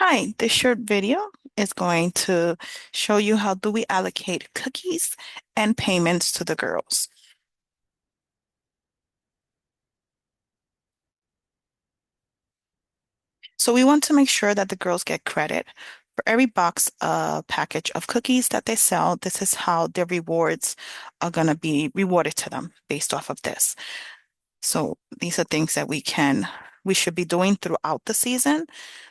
Hi, this short video is going to show you how do we allocate cookies and payments to the girls. So we want to make sure that the girls get credit for every box package of cookies that they sell. This is how their rewards are going to be rewarded to them based off of this. So these are things that we should be doing throughout the season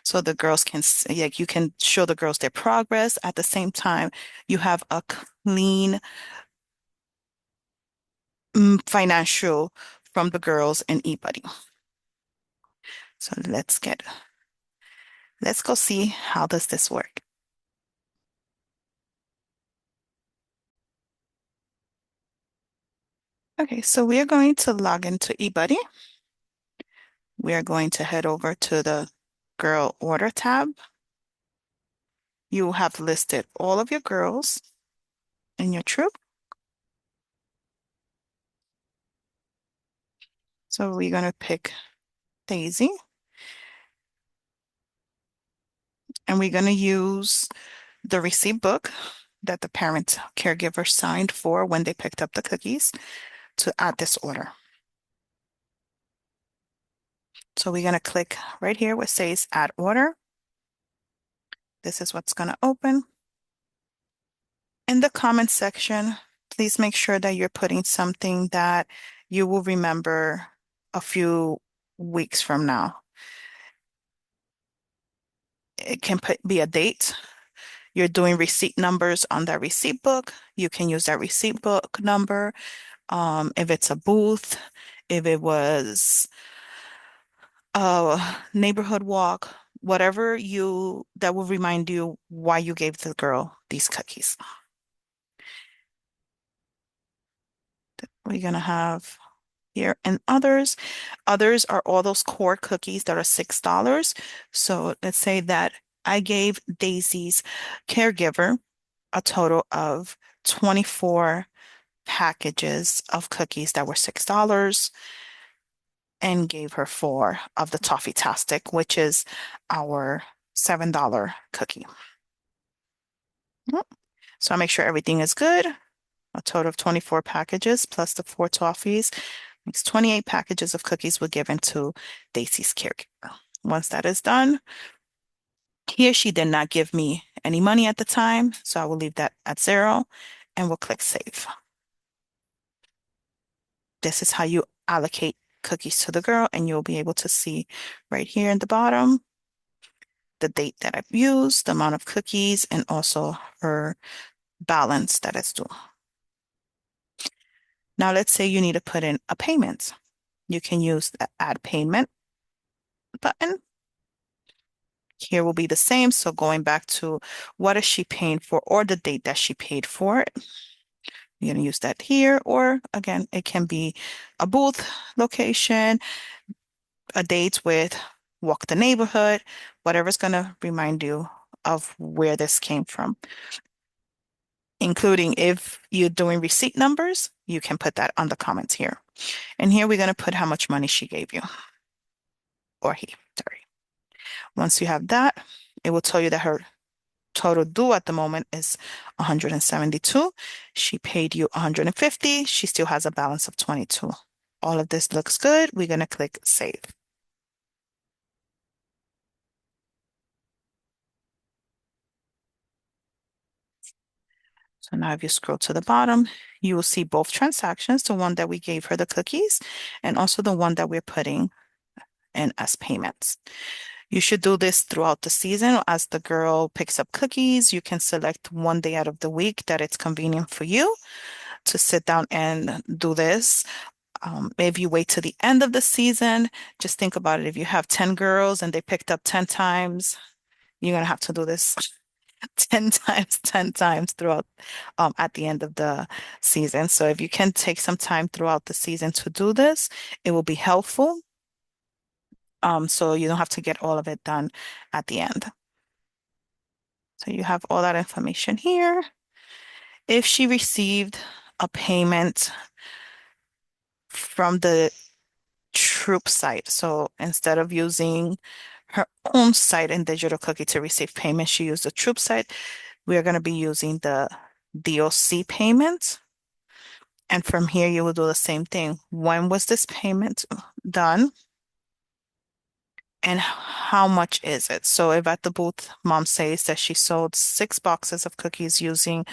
so the girls can like you can show the girls their progress. At the same time, you have a clean financial from the girls and eBuddy. So let's go see how does this work. Okay, so we are going to log into eBuddy. We are going to head over to the girl order tab. You have listed all of your girls in your troop. So we're going to pick Daisy and we're going to use the receipt book that the parent caregiver signed for when they picked up the cookies to add this order. So we're going to click right here where it says add order. This is what's going to open. In the comment section, please make sure that you're putting something that you will remember a few weeks from now. It can be a date. You're doing receipt numbers on that receipt book. You can use that receipt book number. If it's a booth, if it was a neighborhood walk, whatever that will remind you why you gave the girl these cookies. We're gonna have here and others. Others are all those core cookies that are $6. So let's say that I gave Daisy's caregiver a total of 24 packages of cookies that were $6 and gave her four of the Toffee Tastic, which is our $7 cookie. Yep. So I make sure everything is good. A total of 24 packages plus the four toffees makes 28 packages of cookies were given to Daisy's caregiver. Once that is done, here she did not give me any money at the time, so I will leave that at 0 and we'll click save. This is how you allocate cookies to the girl, and you'll be able to see right here in the bottom the date that I've used, the amount of cookies, and also her balance that is due. Now let's say you need to put in a payment. You can use the add payment button. Here will be the same. So going back to what is she paying for or the date that she paid for it. You're going to use that here, or again, it can be a booth location, a date with walk the neighborhood, whatever's going to remind you of where this came from. Including if you're doing receipt numbers, you can put that on the comments here. And here we're going to put how much money she gave you, or he, sorry. Once you have that, it will tell you that her total due at the moment is 172. She paid you 150. She still has a balance of 22. All of this looks good. We're going to click save. So now if you scroll to the bottom, you will see both transactions, the one that we gave her the cookies and also the one that we're putting in as payments. You should do this throughout the season. As the girl picks up cookies, you can select one day out of the week that it's convenient for you to sit down and do this. If you wait to the end of the season, just think about it. If you have 10 girls and they picked up 10 times, you're going to have to do this 10 times, 10 times throughout at the end of the season. So if you can take some time throughout the season to do this, it will be helpful. So you don't have to get all of it done at the end. So you have all that information here. If she received a payment from the troop site, so instead of using her own site in Digital Cookie to receive payment. She used the Troop site. We are going to be using the DOC payment. And from here, you will do the same thing. When was this payment done? And how much is it? So if at the booth, mom says that she sold 6 boxes of cookies using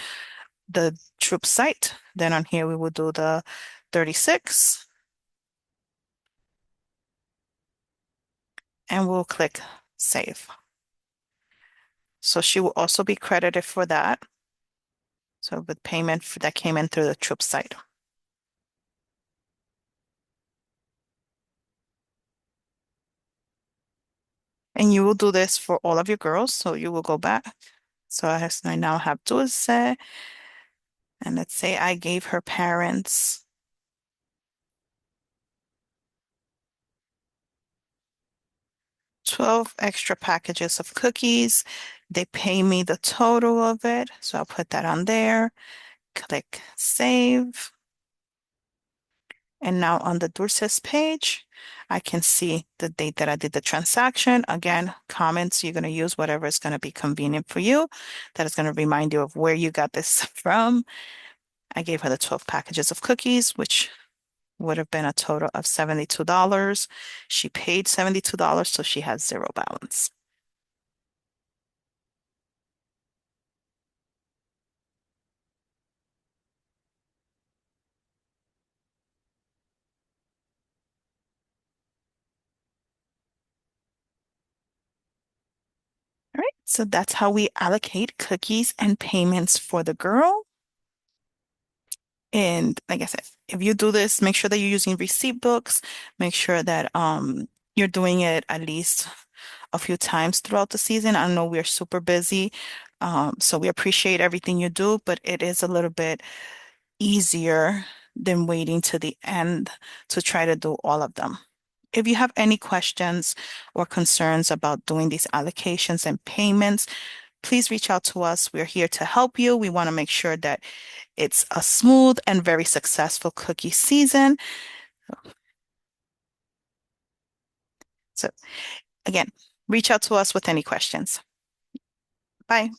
the Troop site, then on here we will do the 36 and we'll click save. So she will also be credited for that. So with payment that came in through the Troop site. And you will do this for all of your girls. So you will go back. So I now have Dulce. And let's say I gave her parents 12 extra packages of cookies. They pay me the total of it. So I'll put that on there. Click save. And now on the Dulce's page, I can see the date that I did the transaction. Again, comments, you're going to use whatever is going to be convenient for you. That is going to remind you of where you got this from. I gave her the 12 packages of cookies, which would have been a total of $72. She paid $72, so she has zero balance. All right, so that's how we allocate cookies and payments for the girl. And like I said, if you do this, make sure that you're using receipt books. Make sure that you're doing it at least a few times throughout the season. I know we're super busy, so we appreciate everything you do, but it is a little bit easier than waiting to the end to try to do all of them. If you have any questions or concerns about doing these allocations and payments, please reach out to us. We're here to help you. We want to make sure that it's a smooth and very successful cookie season. So again, reach out to us with any questions. Bye.